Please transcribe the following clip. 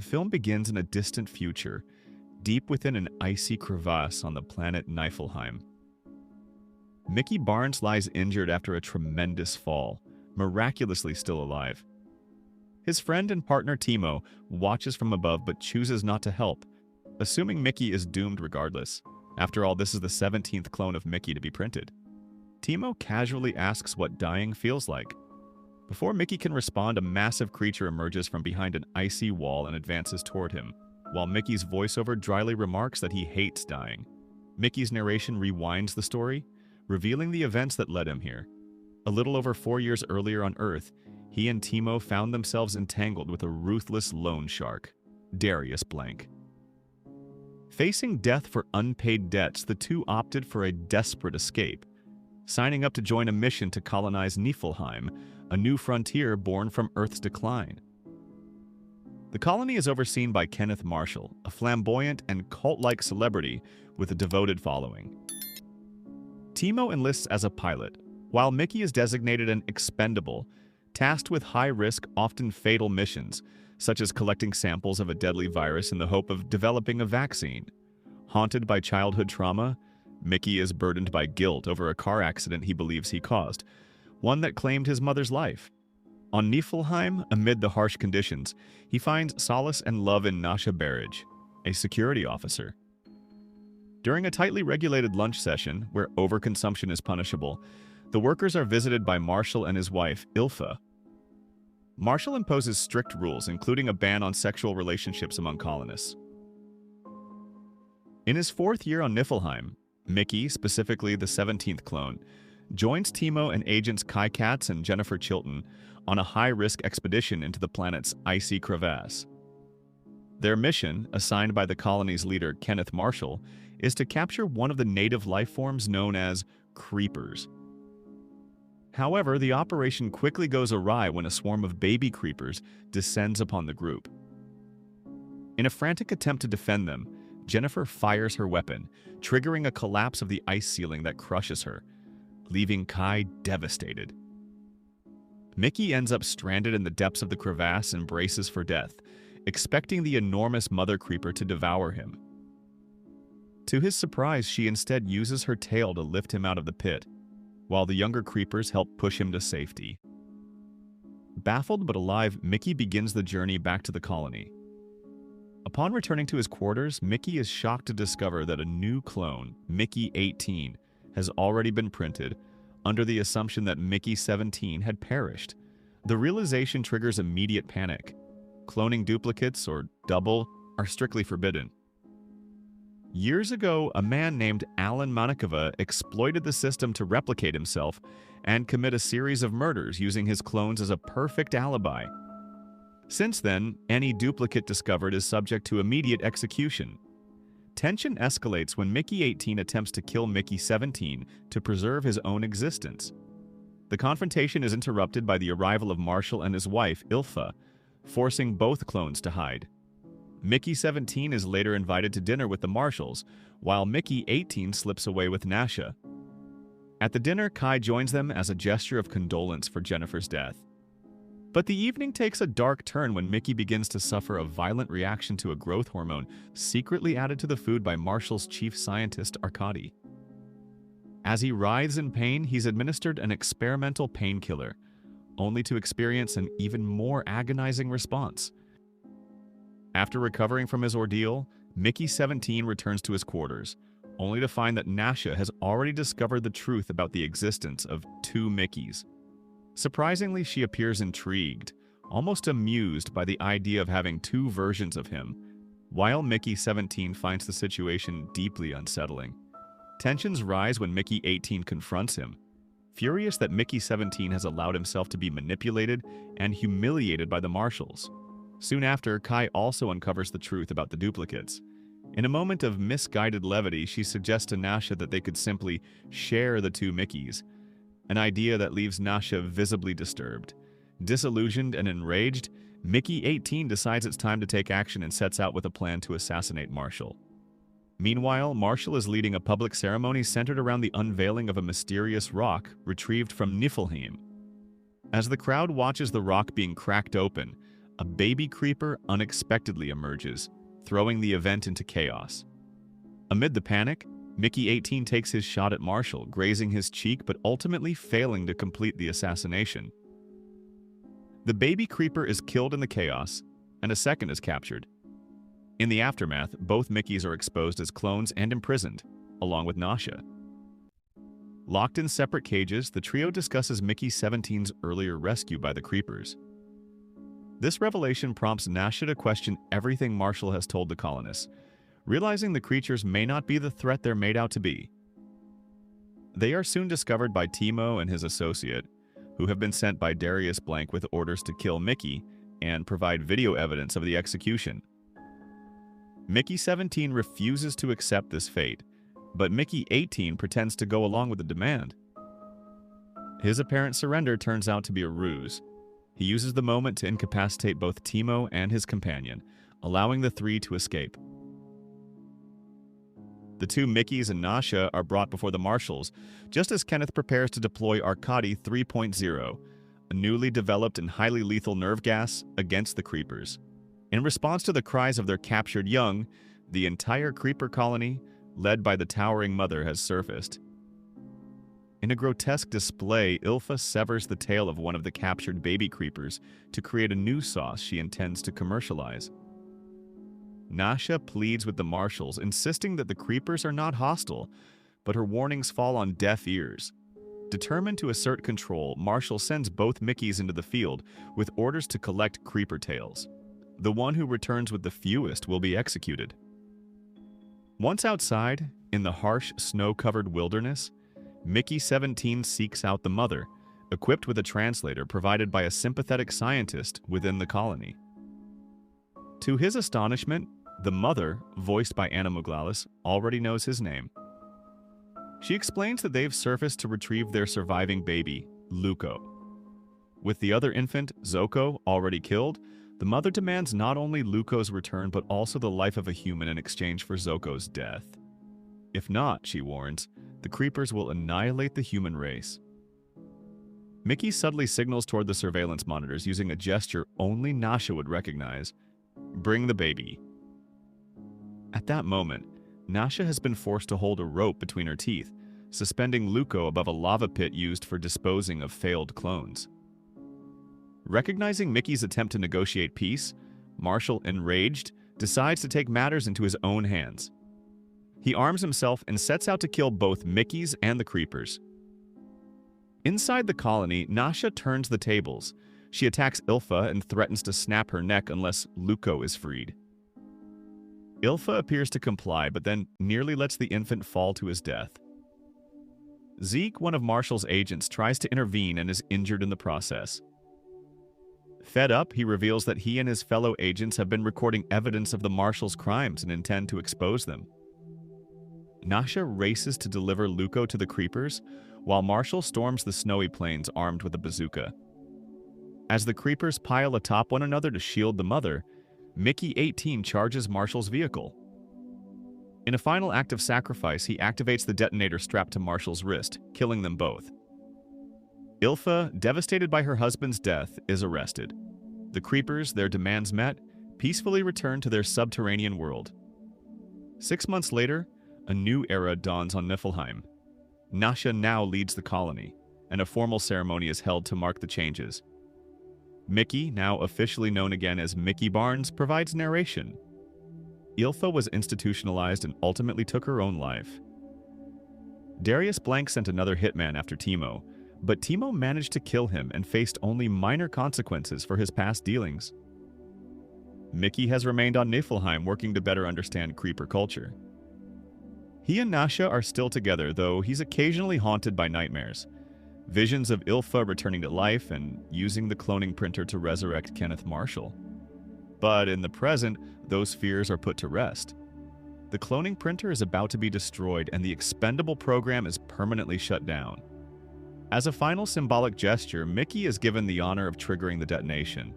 The film begins in a distant future, deep within an icy crevasse on the planet Niflheim. Mickey Barnes lies injured after a tremendous fall, miraculously still alive. His friend and partner Timo watches from above but chooses not to help, assuming Mickey is doomed regardless. After all, this is the 17th clone of Mickey to be printed. Timo casually asks what dying feels like. Before Mickey can respond, a massive creature emerges from behind an icy wall and advances toward him, while Mickey's voiceover dryly remarks that he hates dying. Mickey's narration rewinds the story, revealing the events that led him here. A little over 4 years earlier on Earth, he and Timo found themselves entangled with a ruthless loan shark, Darius Blank. Facing death for unpaid debts, the two opted for a desperate escape, signing up to join a mission to colonize Niflheim, a new frontier born from Earth's decline. The colony is overseen by Kenneth Marshall, a flamboyant and cult-like celebrity with a devoted following. Timo enlists as a pilot, while Mickey is designated an expendable, tasked with high-risk, often fatal missions, such as collecting samples of a deadly virus in the hope of developing a vaccine. Haunted by childhood trauma, Mickey is burdened by guilt over a car accident he believes he caused, one that claimed his mother's life. On Niflheim, amid the harsh conditions, he finds solace and love in Nasha Barrage, a security officer. During a tightly regulated lunch session, where overconsumption is punishable, the workers are visited by Marshall and his wife, Ilfa. Marshall imposes strict rules, including a ban on sexual relationships among colonists. In his 4th year on Niflheim, Mickey, specifically the 17th clone, joins Timo and agents Kai Katz and Jennifer Chilton on a high-risk expedition into the planet's icy crevasse. Their mission, assigned by the colony's leader Kenneth Marshall, is to capture one of the native life forms known as creepers. However, the operation quickly goes awry when a swarm of baby creepers descends upon the group. In a frantic attempt to defend them, Jennifer fires her weapon, triggering a collapse of the ice ceiling that crushes her, leaving Kai devastated. Mickey ends up stranded in the depths of the crevasse and braces for death, expecting the enormous mother creeper to devour him. To his surprise, she instead uses her tail to lift him out of the pit, while the younger creepers help push him to safety. Baffled but alive, Mickey begins the journey back to the colony. Upon returning to his quarters, Mickey is shocked to discover that a new clone, Mickey 18, has already been printed, under the assumption that Mickey 17 had perished. The realization triggers immediate panic. Cloning duplicates, or double, are strictly forbidden. Years ago, a man named Alan Manikova exploited the system to replicate himself and commit a series of murders using his clones as a perfect alibi. Since then, any duplicate discovered is subject to immediate execution. Tension escalates when Mickey 18 attempts to kill Mickey 17 to preserve his own existence. The confrontation is interrupted by the arrival of Marshall and his wife, Ilfa, forcing both clones to hide. Mickey 17 is later invited to dinner with the Marshalls, while Mickey 18 slips away with Nasha. At the dinner, Kai joins them as a gesture of condolence for Jennifer's death. But the evening takes a dark turn when Mickey begins to suffer a violent reaction to a growth hormone secretly added to the food by Marshall's chief scientist, Arkady. As he writhes in pain, he's administered an experimental painkiller, only to experience an even more agonizing response. After recovering from his ordeal, Mickey 17 returns to his quarters, only to find that Nasha has already discovered the truth about the existence of two Mickeys. Surprisingly, she appears intrigued, almost amused by the idea of having two versions of him, while Mickey 17 finds the situation deeply unsettling. Tensions rise when Mickey 18 confronts him, furious that Mickey 17 has allowed himself to be manipulated and humiliated by the Marshalls. Soon after, Kai also uncovers the truth about the duplicates. In a moment of misguided levity, she suggests to Nasha that they could simply share the two Mickeys, an idea that leaves Nasha visibly disturbed. Disillusioned and enraged, Mickey 18 decides it's time to take action and sets out with a plan to assassinate Marshall. Meanwhile, Marshall is leading a public ceremony centered around the unveiling of a mysterious rock retrieved from Niflheim. As the crowd watches the rock being cracked open, a baby creeper unexpectedly emerges, throwing the event into chaos. Amid the panic, Mickey 18 takes his shot at Marshall, grazing his cheek but ultimately failing to complete the assassination. The baby creeper is killed in the chaos, and a second is captured. In the aftermath, both Mickeys are exposed as clones and imprisoned, along with Nasha. Locked in separate cages, the trio discusses Mickey 17's earlier rescue by the creepers. This revelation prompts Nasha to question everything Marshall has told the colonists, realizing the creatures may not be the threat they're made out to be. They are soon discovered by Timo and his associate, who have been sent by Darius Blank with orders to kill Mickey and provide video evidence of the execution. Mickey 17 refuses to accept this fate, but Mickey 18 pretends to go along with the demand. His apparent surrender turns out to be a ruse. He uses the moment to incapacitate both Timo and his companion, allowing the three to escape. The two Mickeys and Nasha are brought before the Marshals, just as Kenneth prepares to deploy Arcadi 3.0, a newly developed and highly lethal nerve gas, against the creepers. In response to the cries of their captured young, the entire creeper colony, led by the towering mother, has surfaced. In a grotesque display, Ilfa severs the tail of one of the captured baby creepers to create a new sauce she intends to commercialize. Nasha pleads with the Marshals, insisting that the creepers are not hostile, but her warnings fall on deaf ears. Determined to assert control, Marshall sends both Mickeys into the field with orders to collect creeper tails. The one who returns with the fewest will be executed. Once outside, in the harsh, snow-covered wilderness, Mickey 17 seeks out the mother, equipped with a translator provided by a sympathetic scientist within the colony. To his astonishment, the mother, voiced by Anna Muglalis, already knows his name. She explains that they've surfaced to retrieve their surviving baby, Luco. With the other infant, Zoko, already killed, the mother demands not only Luco's return but also the life of a human in exchange for Zoko's death. If not, she warns, the creepers will annihilate the human race. Mickey subtly signals toward the surveillance monitors using a gesture only Nasha would recognize. "Bring the baby." At that moment, Nasha has been forced to hold a rope between her teeth, suspending Luco above a lava pit used for disposing of failed clones. Recognizing Mickey's attempt to negotiate peace, Marshall, enraged, decides to take matters into his own hands. He arms himself and sets out to kill both Mickeys and the creepers. Inside the colony, Nasha turns the tables. She attacks Ilfa and threatens to snap her neck unless Luco is freed. Ilfa appears to comply, but then nearly lets the infant fall to his death. Zeke, one of Marshall's agents, tries to intervene and is injured in the process. Fed up, he reveals that he and his fellow agents have been recording evidence of the Marshals' crimes and intend to expose them. Nasha races to deliver Luco to the creepers, while Marshall storms the snowy plains armed with a bazooka. As the creepers pile atop one another to shield the mother, Mickey 18 charges Marshall's vehicle. In a final act of sacrifice, he activates the detonator strapped to Marshall's wrist, killing them both. Ilfa, devastated by her husband's death, is arrested. The creepers, their demands met, peacefully return to their subterranean world. 6 months later, a new era dawns on Niflheim. Nasha now leads the colony, and a formal ceremony is held to mark the changes. Mickey, now officially known again as Mickey Barnes, provides narration. Ilfa was institutionalized and ultimately took her own life. Darius Blank sent another hitman after Timo, but Timo managed to kill him and faced only minor consequences for his past dealings. Mickey has remained on Niflheim working to better understand creeper culture. He and Nasha are still together, though he's occasionally haunted by nightmares. Visions of Ilfa returning to life and using the cloning printer to resurrect Kenneth Marshall. But in the present, those fears are put to rest. The cloning printer is about to be destroyed and the expendable program is permanently shut down. As a final symbolic gesture, Mickey is given the honor of triggering the detonation.